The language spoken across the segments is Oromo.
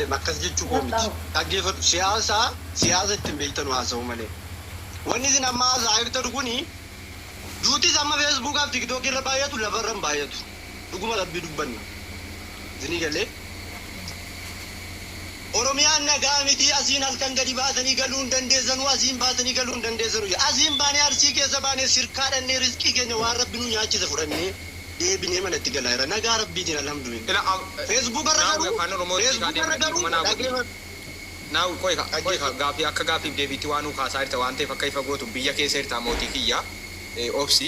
اللي مكس جتشو قومت أجيب سياسة تنبيتن واسو ملي ونزين أما ظاهر تركوني جوتي زما فيسبوك أو تيك توك اللي بايتو لبرم بايتو دقوم ربي دبنا زني قال لي Oromiyaan nagaa miti asiin halkan gadi baatanii galuun dandeessan asiin baatanii galuun dandeessan asiin baanee arsii keessa baanee sirkaadhannee riskii keenya waan rabbi nu nyaachisa fudhannee deebinee manatti galaa jira nagaa rabbiitiin alhamdulillah Facebook irra garuu Now koi gaafii akka gaafiif deebiitti waan nu kaasaa jirta waan ta'eef akka ifa gootu biyya keessa jirta mootii kiyya obsi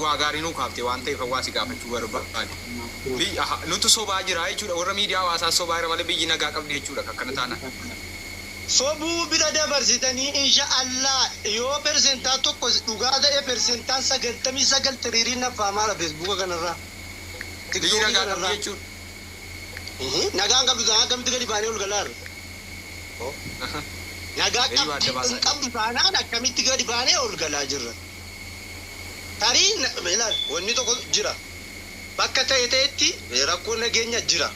waa gaarii nu kaaftee waan ta'eef hawaasi gaafachuu barbaade. Nutu sobaa jira jechuudha warra miidiyaa hawaasaa sobaa jira malee biyyi nagaa qabdi jechuudha akkana taana. Sobuu bira dabarsitanii inshaallah yoo persentaa tokko dhugaa ta'e persentaan 99 tiriiriin naffaa maala Facebook kanarraa. Biyyi nagaa qabdi jechuudha. Nagaan qabdu sana akkamitti gadi baanee ol galaarra. Nagaa qabdu sanaan akkamitti gadi baanee ol galaa jirra. Tarii ilaal wanni tokko jira. Bakka ta'etti rakkoon nageenya jira.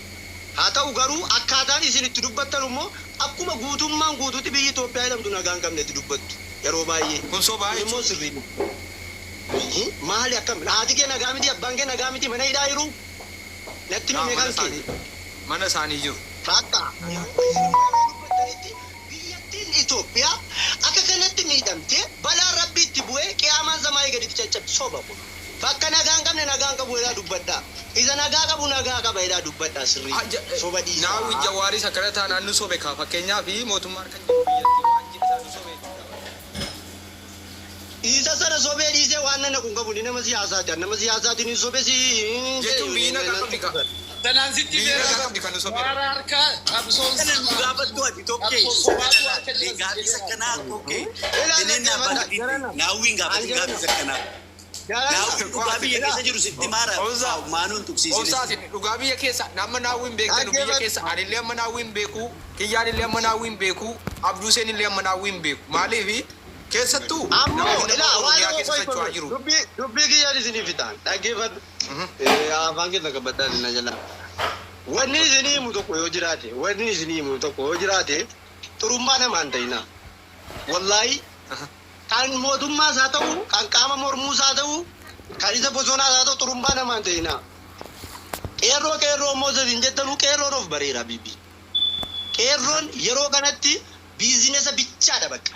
Haa ta'u garuu akkaataan isin itti dubbattan immoo akkuma guutummaan guutuutti biyyi Itoophiyaa jedhamtu nagaan qabnetti dubbattu yeroo baay'ee. Kun sobaa immoo sirrii. Maali akkam haati kee nagaa miti abbaan kee nagaa miti mana hidhaa jiru. Natti himee kan kee. Mana isaanii jiru. Faakka. Biyyattiin Itoophiyaa akka kanatti miidhamtee balaa rabbi itti bu'ee qiyaamaan samaayii gaditti caccabsu soba kun. Bakka nagaan qabne nagaan qabu jedhaa dubbadhaa. Isa nagaa qabu nagaa qaba jedhaa dubbadhaa sirrii. Soba dhiisaa. Naawwi Jawaaris akkana taanaan nu sobe kaa fakkeenyaa fi mootummaan kan jiru biyyattii waan jedhaa nu sobe. Isa sana sobee dhiisee waan nana kun qabu nama siyaasaati. Nama siyaasaatiin hin sobe si. Jechuun biyyi nagaa qabdi kaa. Tanaan sitti nagaa qabdi kan nu sobe. Waara harkaa qabsoon gaafattu ati tokkee gaafii sakkanaa tokkee inni naawwiin gaafii sakkanaa. Dhugaa biyya keessa jiru sitti maara maanuun tuksiisine. Obsaasin dhugaa biyya keessa nama naawwiin beektanu biyya keessa anillee amma naawwiin beeku kiyyaan illee amma naawwiin beeku Abduuseen illee amma naawwiin beeku maaliif keessattuu Oromiyaa keessa socho'aa jiru. Dubbii kiyyaan isinii fitaan dhaggeeffadhu. Afaan keessa qabbadhaan na jala. Wanni isinii himu tokko yoo jiraate xurummaa namaan ta'ina. Wallaahi kan mootummaas haa ta'u kan qaama mormuus haa ta'u kan isa bosonaas haa ta'u xurumbaa namaan ta'ina. Qeerroo Mooses jettanuu qeerroon of bareera bibi. Qeerroon yeroo kanatti biizinesa bichaadha bakka.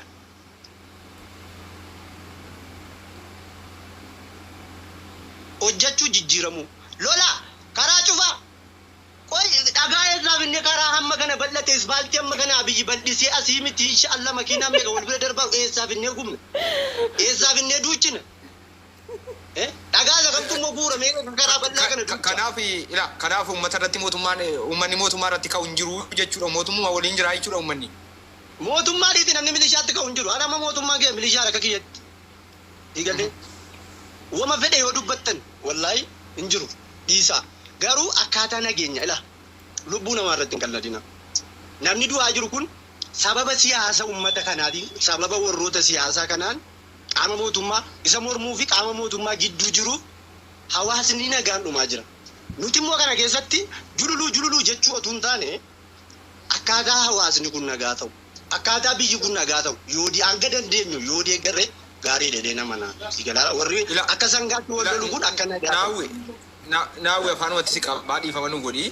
Hojjechuu jijjiiramu. Lola karaa cufaa. Qoy dhagaa eessaa finne karaa hamma kana bal'ate isbaaltii hamma kana abiyyi bal'isee asii miti inshaallah makiinaa meeqa wal bira darbaa eessaa finne gumna. Eessaa finne duuchina. Dhagaa sakamtu immoo bu'uura meeqa karaa bal'aa kana duucha. Kanaaf uummata irratti uummanni mootummaa irratti ka'u hin jiru jechuudha mootummaa waliin jira jechuudha uummanni. Mootummaa dhiitiin namni milishaatti ka'u hin jiru. Ana amma mootummaa kee milishaa akka kiyyatti. Dhiigalee. Wama fedhe yoo dubbattan wallaahi hin jiru dhiisaa. Garuu akkaataa nageenya ila lubbuu namaa irratti hin qalladina. Namni du'aa jiru kun sababa siyaasa uummata kanaatiin sababa warroota siyaasaa kanaan qaama mootummaa isa mormuu fi qaama mootummaa gidduu jiru hawaasni nagaan dhumaa jira. Nuti immoo kana keessatti jululuu jechuu otoo hin taane akkaataa hawaasni kun nagaa ta'u akkaataa biyyi kun nagaa ta'u yoo hanga dandeenyu yoo deeggarre gaarii dheedhee nama sigalaara warri akka sangaatti wal lolu kun akka nagaa Naawwi afaanumatti si baadhiifama nu godhi.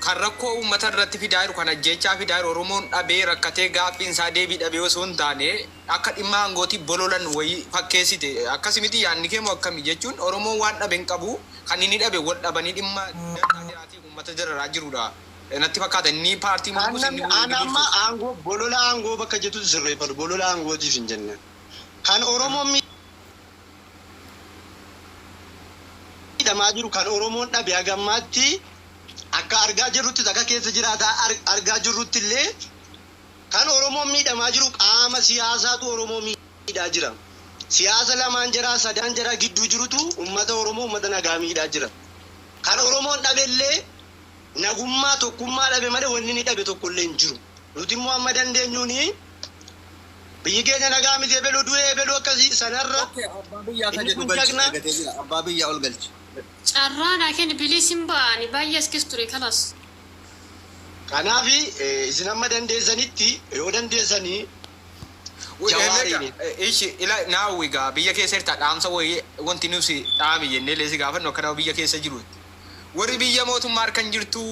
Kan rakkoo uummata irratti fidaa jiru kan ajjechaa fidaa jiru Oromoon dhabee rakkatee gaaffiin isaa deebii dhabee osoo hin taane akka dhimma aangootii bololan wayii fakkeessite akkasumatti yaadni kee moo akkamii jechuun Oromoon waan dhabe hin qabu kan inni dhabe wal dhabanii dhimma jiraatii uummata jiraraa jirudha. Natti fakkaata inni paartii mul'us inni amma aangoo bolola aangoo bakka jettu sirreeffatu bolola aangootiif hin jenne. Kan Oromoon miidhamaa jiru kan Oromoon dhabe hagammaatti akka argaa jirrutti akka keessa jiraata argaa jirrutti illee kan Oromoon miidhamaa jiru qaama siyaasaatu Oromoo miidhaa jira. Siyaasa lamaan jira sadaan jira gidduu jirutu uummata Oromoo uummata nagaa miidhaa jira. Kan Oromoon dhabe illee nagummaa tokkummaa dhabe malee wanni ni dhabe tokko illee hin jiru. Nuti immoo amma dandeenyuuni biyyi keenya nagaa miti ebeloo du'ee ebeloo akkasii sanarra abbaa biyyaa ol galchi. Carraan aken bilisin ba'ani baay'ee as keessa ture kanas. Kanaafi isin amma dandeessanitti yoo dandeessanii Ishi ila naawi gaa biyya keessa irtaa dhaamsa wayii wanti nuti dhaami jennee leesi gaafannu akkana biyya keessa jiru. Warri biyya mootummaa harkan jirtu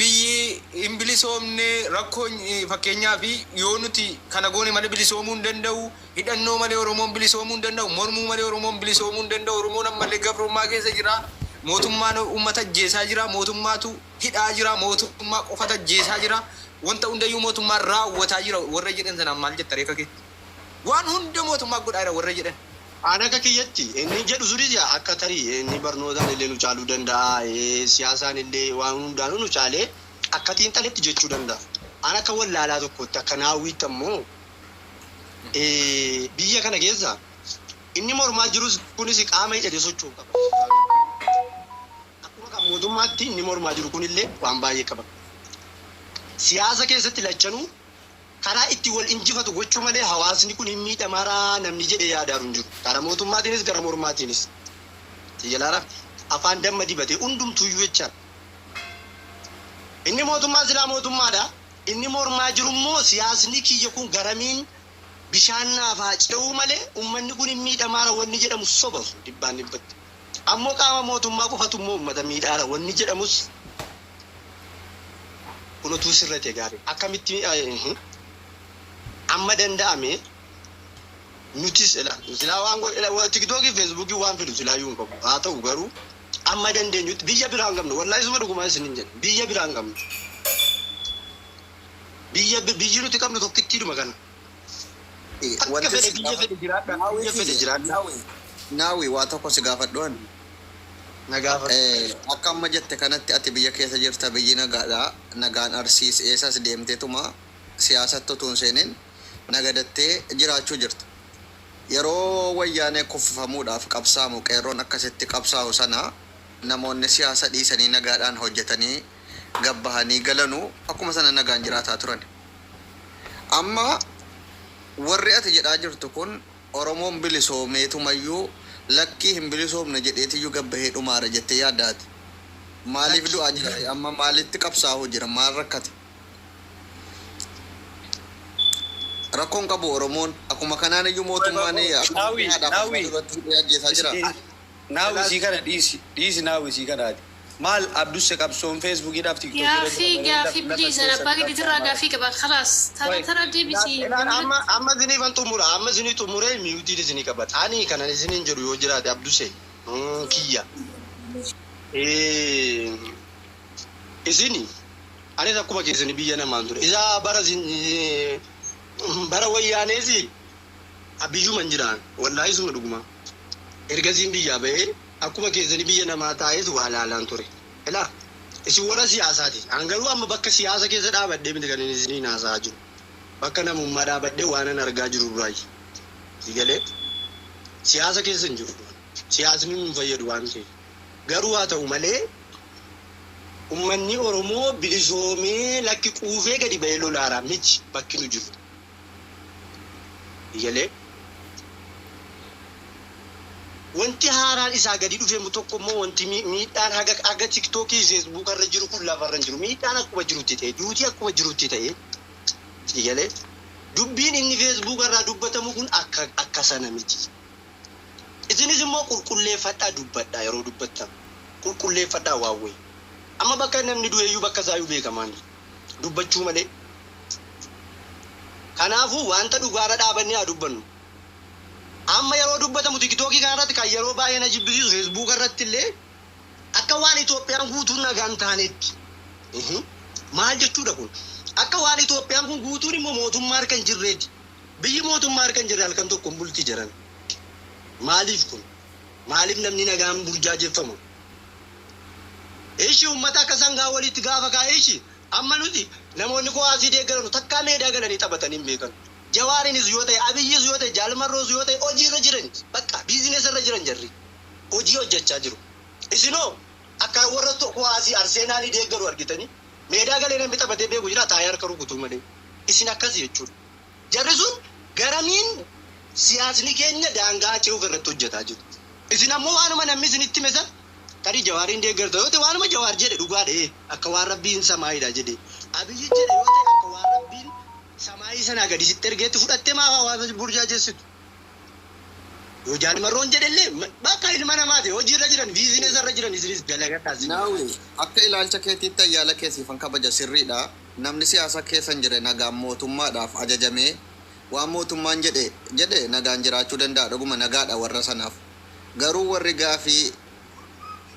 biyyi hin bilisoomne rakkoon fakkeenyaa fi yoo nuti kana goone malee bilisoomuu hin danda'u hidhannoo malee Oromoon bilisoomuu hin danda'u mormuu malee Oromoon bilisoomuu hin danda'u Oromoon ammallee gabrummaa keessa jira mootummaan uummata ajjeesaa jira mootummaatu hidhaa jira mootummaa qofata ajjeesaa jira wanta hundayyuu mootummaan raawwataa jira warra jedhan sana maal jetta reeka keetti waan hunda mootummaa godhaa jira warra jedhan. Ana akka kiyyatti inni jedhu sunis akka tarii inni barnootaan illee nu caaluu danda'a siyaasaan illee waan hundaanuu nu caalee akka xiinxaletti jechuu danda'a. Ana akka wallaalaa tokkotti akka naawwiitti ammoo biyya kana keessa inni mormaa jirus kunis qaama hidhatee socho'uu qaba. Akkuma kan mootummaatti inni mormaa jiru kunillee waan baay'ee qaba. Siyaasa keessatti lachanuu karaa itti wal injifatu gochuu malee hawaasni kun hin miidhamaraa namni jedhee yaadaaru hin jiru. Karaa mootummaatiinis gara mormaatiinis. Xiyyaalaara afaan damma dibatee hundumtuuyyuu jechaan. Inni mootummaa silaa mootummaadha. Inni mormaa jiru immoo siyaasni kiyya kun garamiin bishaan naafaa ce'uu malee uummanni kun hin miidhamaara wanni jedhamu soba dhibbaan dhibbatti. Ammoo qaama mootummaa qofatu immoo uummata miidhaara wanni jedhamus kunutuu sirrate gaarii. Akkamitti amma danda'ame nutis silaa waan tiktookii feesbuukii waan fidu silaa yuun qabu haa ta'u garuu amma dandeenyutti biyya biraa hin qabnu wallaahi suma dhugumaa isin hin jedhu biyya biraa hin qabnu biyyi nuti qabnu tokkittiidhuma kana akka fedhe biyya fedhe jiraadha biyya fedhe jiraadha. Naawi waa tokko si gaafadhuun akka amma jette kanatti ati biyya keessa jirta biyyi nagaadha nagaan arsiis eessas deemteetuma siyaasatti utuu hin seenin nagadattee jiraachuu jirta. Yeroo wayyaanee kuffifamuudhaaf qabsaamu qeerroon akkasitti qabsaa'u sana namoonni siyaasa dhiisanii nagaadhaan hojjetanii gabbahanii galanuu akkuma sana nagaan jiraataa turan. Amma warri ati jedhaa jirtu kun Oromoon bilisoomeetumayyuu lakkii hin bilisoomne jedheetiyyuu gabbahee dhumaara jettee yaaddaati. Maaliif du'aa jira amma maalitti qabsaa'uu jira maal rakkate? Rakkoon qabu Oromoon akkuma kanaan iyyuu mootummaan Naawi sii kana dhiisi naawi sii kanaati. Maal abdusse qabsoon feesbuukiidhaaf tiktookii gaaffii biliisan abbaa gadiitirraa gaaffii qaba khalaas taphatara deebisii. Amma zinifan xumura amma zinii xumuree miyuutiin isinii qabata. Ani kanan isiniin jedhu yoo jiraate abdusse kiyya. Isini anis akkuma keessanii biyya namaan ture. Isa bara wayyaaneesi biyyuma hin jiraan wallaahi suma dhuguma. Ergasiin biyyaa bahee akkuma keessanii biyya namaa taa'es waa laalaan ture. Ilaa isin warra siyaasaati. Angaruu amma bakka siyaasa keessa dhaabadhee miti kan isin haasa'aa jiru. Bakka namummaa dhaabadhee waan an argaa jiru duraayi. Sigalee siyaasa keessa hin jiru. Siyaasni nu fayyadu waan ta'eef. Garuu haa ta'u malee uummanni Oromoo bilisoomee lakki quufee gadi bahee lolaaraa miti bakki nu jiru. Sigalee wanti haaraan isaa gadi dhufeemu tokko immoo wanti miidhaan haga tiktookii feesbuukaa irra jiru kun lafarra hin jiru. Miidhaan akkuma jirutti ta'e duutii akkuma jirutti ta'e sigalee dubbiin inni feesbuukaa irraa dubbatamu kun akka sana miti. Isinis immoo qulqulleeffadhaa dubbadhaa yeroo dubbattamu qulqulleeffadhaa waawwee. Amma bakka namni du'eeyyuu bakka isaayyuu beekamaan dubbachuu malee. Kanaafuu wanta dhugaarra dhaabannee haa dubbannu. Amma yeroo dubbatamu tiktookii kanarratti kan yeroo baay'ee na jibbisiisu feesbuukaa irratti illee akka waan Itoophiyaan guutuun nagaan taanetti. Maal jechuudha kun? Akka waan Itoophiyaan kun guutuun immoo mootummaa harka hin jirreeti. Biyyi mootummaa harka hin jirre halkan tokko bulti jiran. Maaliif kun? Maaliif namni nagaan burjaajeffamu? Eeshi uummata akka sangaa walitti gaafa kaa'e eeshi amma nuti namoonni kowaasii deeggaranu takkaa meedaa galanii taphatanii hin beekan. Jawaarinis yoo ta'e Abiyyis yoo ta'e Jaalmarroos yoo ta'e hojii irra jiran bakka biizinees irra jiran jarri hojii hojjechaa jiru. Isinoo akka warra kowaasii Arseenaalii deeggaru argitanii meedaa galee namni taphatee beeku jira taa'ee harka rukutuu malee. Isin akkasii jechuudha. Jarri sun garamiin siyaasni keenya daangaa ce'uuf irratti hojjetaa jiru. Isin ammoo waanuma namni isinitti mesan Tarii jawaariin deeggarta yoo ta'e waanuma jawaar jedhe dhugaadhe akka waan rabbiin samaayidha jedhe. Abiyyi jedhe yoo ta'e akka waan rabbiin samaayii sanaa gadi sitti ergeetti fudhattee maa hawaasa burjaajessitu. Yoo jaanimarroon jedhellee bakka ilma namaati hojiirra jiran biizineesarra jiran isinis dalagataa. Naawi akka ilaalcha keetiitti ayyaala keessiifan kabaja sirriidha. Namni siyaasa keessa hin jirre nagaan mootummaadhaaf ajajamee waan mootummaan jedhe nagaan jiraachuu danda'a dhuguma nagaadha warra sanaaf. Garuu warri gaafii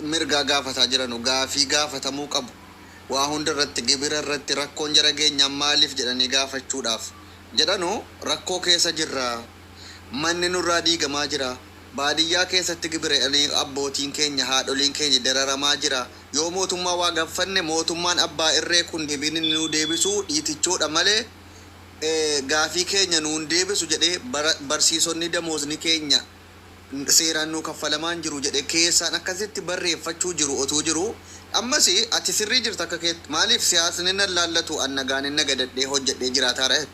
mirgaa gaafataa jiranu gaafii gaafatamuu qabu. Waa hunda irratti gibira irratti rakkoon jara geenyaan maaliif jedhanii gaafachuudhaaf jedhanu rakkoo keessa jirra. Manni nurraa diigamaa jira. Baadiyyaa keessatti gibira abbootiin keenya haadholiin keenya dararamaa jira. Yoo mootummaa waa gaafanne mootummaan abbaa irree kun deebiin nu deebisu dhiitichoodha malee gaafii keenya nuun deebisu jedhee barsiisonni damoosni keenya seeraan nu kaffalamaan jiru jedhe keessaan akkasitti barreeffachuu jiru otuu jiru. Ammas ati sirrii jirta akka keetti maaliif siyaasni nan laallatu annagaan inni gadadhee hojjedhee jiraataa ra'e.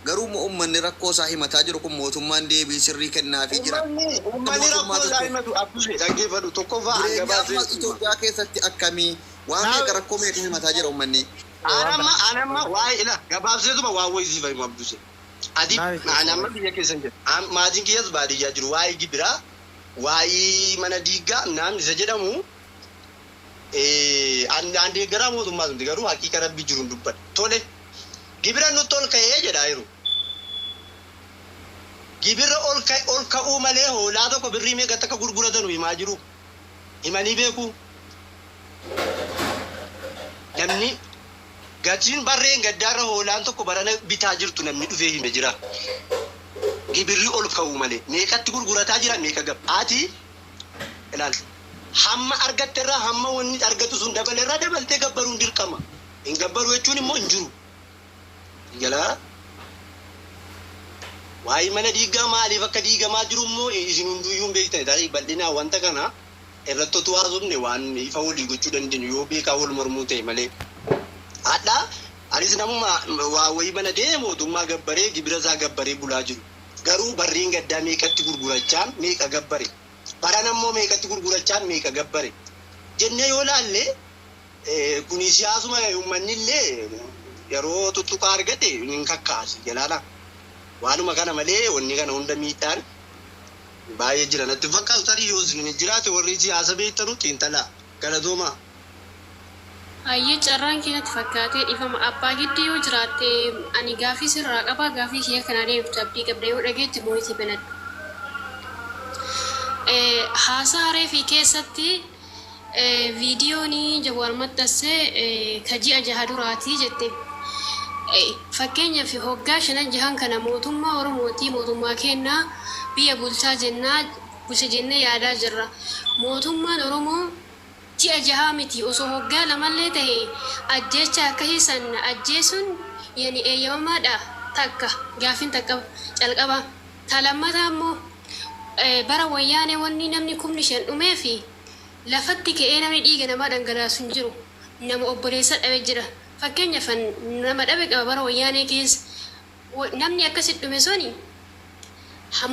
Garuu uummanni rakkoo isaa himataa jiru kun mootummaan deebii sirrii kennaafii jira. Uummanni rakkoo isaa himatu abdusee dhaggeeffadhu tokkoffaa gabaasee Itoophiyaa keessatti akkamii waan meeqa rakkoo meeqa himataa jira uummanni. Anamma waa'ee ila gabaabseetuma waa wayisiifa himu abdusee. Adi anamma biyya keessa jira. Maatiin kiyyas baadiyyaa jiru waa'ee gibiraa waa'ee mana diigaa naan isa jedhamu an deeggaraa mootummaa sun garuu haqiiqa rabbii jiru dubbadha. Tole gibira nutti ol ka'ee jedhaa jiru. Gibira ol ka'uu malee hoolaa tokko birrii meeqa akka gurguratanu himaa jiru. Himanii beeku. Namni gatiin barreen gaddaarra hoolaan tokko barana bitaa jirtu namni dhufee hime jira. Gibirri ol ka'uu malee meeqatti gurgurataa jira meeqa gabbaati ilaal. Hamma argatte irraa hamma wanni argatu sun dabalerraa dabaltee gabbaruun dirqama. Hin gabbaru jechuun immoo hin jiru. Jalaa waa'ee mana diigaa maaliif akka diigamaa jiru immoo isin hunduyyuu beektan tarii bal'inaa wanta kana irratti otuu haasofne waan ifa walii gochuu dandeenyu yoo beekaa wal mormuu ta'e malee. Hadhaa anis namuma waa wayii mana deemee mootummaa gabbaree gibira isaa gabbaree bulaa jiru. Garuu barriin gaddaa meeqatti gurgurachaan meeqa gabbare. Baran ammoo meeqatti gurgurachaan meeqa gabbare. Jennee yoo laalle kuni siyaasuma uummanni illee yeroo tuttuqaa argate hin kakkaasi jalaala. Waanuma kana malee wanni kana hunda miidhaan baay'ee jira natti fakkaatu tarii yoo isin jiraate warri siyaasa beektanu xiinxalaa galatooma. Ayyee carraan keenyatti fakkaatee dhifama abbaa giddii yoo jiraatte ani gaafii sirraa qaba gaafii kee kana deemtu abdii qabda yoo dhageetti mootii banadhu. Haasaa reefii keessatti viidiyoonii Jawaar maxxansee ka ji'a jaha duraatii jette. Fakkeenyaaf hoggaa 5 kana mootummaa Oromootii mootummaa kennaa biyya bulchaa jennee yaadaa jirra. Mootummaan Oromoo ji'a jahaa miti osoo hoggaa lamallee ta'e ajjecha akkasii san ajjeesuun yani eeyyamamaadha takka gaafin takka calqaba. Talammata ammoo bara wayyaanee wanni namni 5,000 dhumee fi lafatti ka'ee namni dhiiga namaa dhangalaasu hin jiru. Nama obboleessa dhabe jira. Fakkeenyaaf nama dhabe qaba bara wayyaanee keessa namni akkasitti dhume suni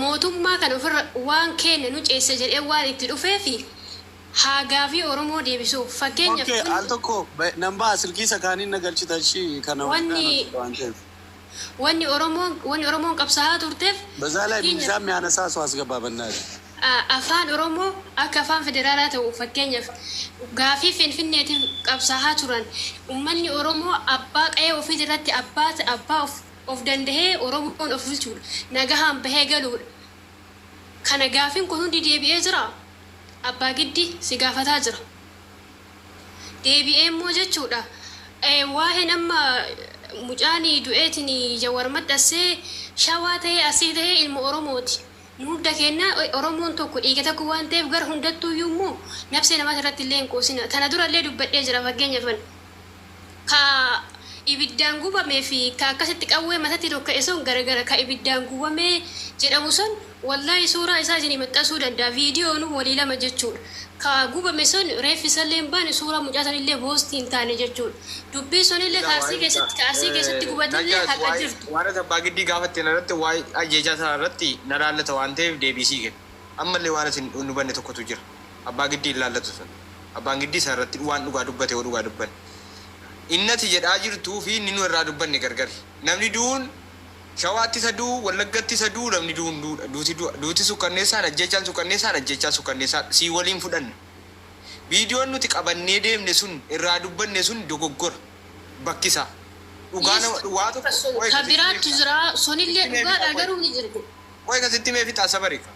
mootummaa kan ofirra waan kenna nu ceessa jedhee waan itti dhufee fi haagaa fi Oromoo deebisuuf fakkeenyaaf al tokko nambaa silkii sakaanii nagalchitan shi kana wanni Oromoon qabsaa'aa turteef በዛ ላይ ሚዛን የሚያነሳ ሰው አስገባ በእናትህ afaan Oromoo akka afaan federaalaa ta'u fakkeenyaaf gaafii Finfinneetiif qabsaa'aa turan uummanni Oromoo abbaa qe'ee ofii irratti abbaa of dandahee Oromoon of bulchuudha nagahaan bahee galuudha. Kana gaafiin kun hundi deebi'ee jira. Abbaa giddi si gaafataa jira. Deebi'ee immoo jechuudha. Waa'ee nama mucaanii du'eetiin Jawaar maxxansee shawaa ta'ee asii ta'ee ilma Oromooti. Nunda kenna Oromoon tokko dhiiga tokko waan ta'eef gara hundattuu immoo nafsee namaa irratti illee hin qoosina. Kana dura illee dubbadhee jira fakkeenyaaf ka ibiddaan gubamee fi ka akkasitti qawwee matatti tokko sun garagara ka ibiddaan gubamee jedhamu sun wallahi suuraa isaa isin maxxansuu danda'a viidiyoo nu walii lama jechuudha. Ka gubame sun reeffi isallee hin baane suuraa mucaa sanillee boostii hin taane jechuudha. Dubbii sunillee kaasii keessatti gubatillee haqa jirtu. Waan abbaa giddii gaafatte irratti waa'ee ajjeechaa sana irratti na laallata waan ta'eef deebisii kenna. Ammallee waan isin nu banne tokkotu jira. Abbaa giddii ilaallatu sun. Abbaan giddii isaa irratti waan dhugaa dubbate yoo dhugaa dubbanne. Innati jedhaa jirtuu fi inni nu irraa dubbanne gargari. Namni duun shawaatti isa duu, wallaggatti isa duu, namni duun duudha. Duuti sukkanneessaan ajjechaan sukkanneessaan ajjechaan sukkanneessaan sii waliin fudhanne. Viidiyoon nuti qabannee deemne sun irraa dubbanne sun dogoggora bakkisaa. Dhugaa nama waa tokko. Kabiraatu jira sonillee dhugaadha garuu ni jirti. Wayi kasitti mee fixaa sabarika.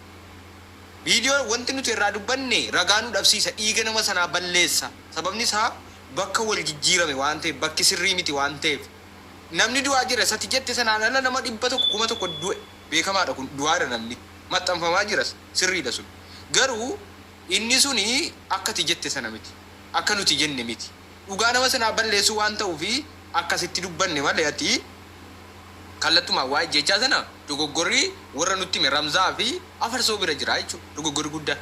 Viidiyoo wanti nuti irraa dubbanne ragaa nu dhabsiisa dhiiga nama sanaa balleessa. Sababni isaa bakka wal jijjiirame waan ta'eef bakki sirrii miti waan ta'eef. Namni du'aa jira sati jette sanaan ala nama 100,000 du'e beekamaadha kun du'aadha namni maxxanfamaa jiras sirriidha sun. Garuu inni suni akkati jette sana miti. Akka nuti jenne miti. Dhugaa nama sanaa balleessu waan ta'uufi akkasitti dubbanne malee ati kallattuma waa'ee jechaa sana dogoggorri warra nutti hime Ramzaa fi Afarsoo bira jira jechuudha. Dogoggorri guddaa.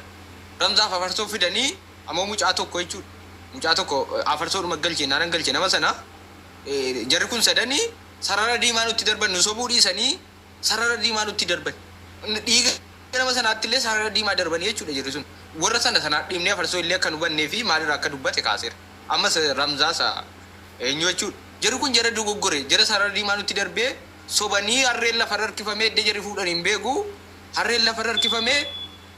Ramzaa fi Afarsoo fidanii ammoo mucaa tokko jechuudha. Mucaa tokko Afarsoodhuma galchee naan galchee nama sana jarri kun sadanii sarara diimaa nutti darban nu sobuu dhiisanii sarara diimaa nutti darban. Dhiiga nama sanaatti illee sarara diimaa darbanii jechuudha jarri sun. Warra sana sanaa dhiibnee Afarsoo illee akka hubannee fi maalirraa akka dubbate kaaseera. Ammas Ramzaa eenyu jechuudha. Jarri kun jara dogoggore jara sarara diimaa nutti darbee sobanii harreen lafa harkifamee edda jarri fuudhan hin beeku harreen lafa harkifamee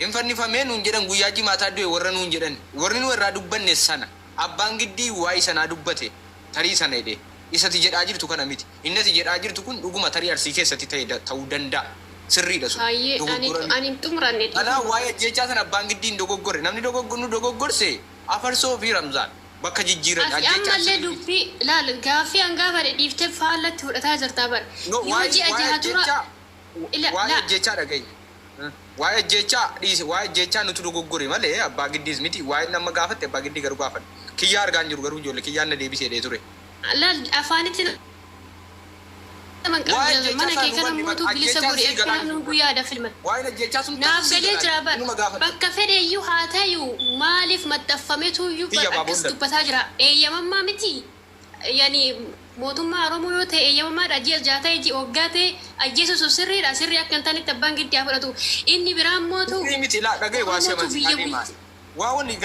hin fannifamee nuun jedhan guyyaa jimaataa du'e warra nuun jedhan warri nu irraa dubbanne sana abbaan giddii waa'ee sanaa dubbate tarii sana jedhee isati jedhaa jirtu kana miti innati jedhaa jirtu kun dhuguma tarii arsii keessatti ta'uu danda'a sirriidha sun. Ani xumuranne. Kanaa waa'ee jechaa sana abbaan giddii hin dogoggore namni nu dogoggorse Afarsoo fi Ramzaan. Bakka jijjiiran ammallee dubbii laal gaaffii hangaafa dhiiftee faallatti fudhataa jirtaa bara. Yuuji ajaatura. Waa'ee jechaa dhagaye. Waa'ee jechaa dhiise waa'ee jechaa nuti dogoggore malee abbaa giddiis miti waa'ee nama gaafatte abbaa giddii garuu gaafadhe. Kiyyaa argaan jiru garuu ijoollee kiyyaan na deebisee dhee ture. Laal afaanitti mana kee kana mootuu bilisa godhe akka nu yaada filmata. Waa'ee jechaa sun naaf galee jira bara. Bakka fedheeyyuu haa ta'u maaliif maxxanfameetu iyyuu akkas dubbataa jira. Eeyyamammaa miti. Yani mootummaa Oromoo yoo ta'e eeyyamammaadha ji'a ta'e ji'a waggaa ta'e ajjeesuuf sirriidha. Sirrii akka hin taanetti abbaan giddii haa fudhatu. Inni biraan mootu. Miti laa dhagaye waa seemansi. Waa wanni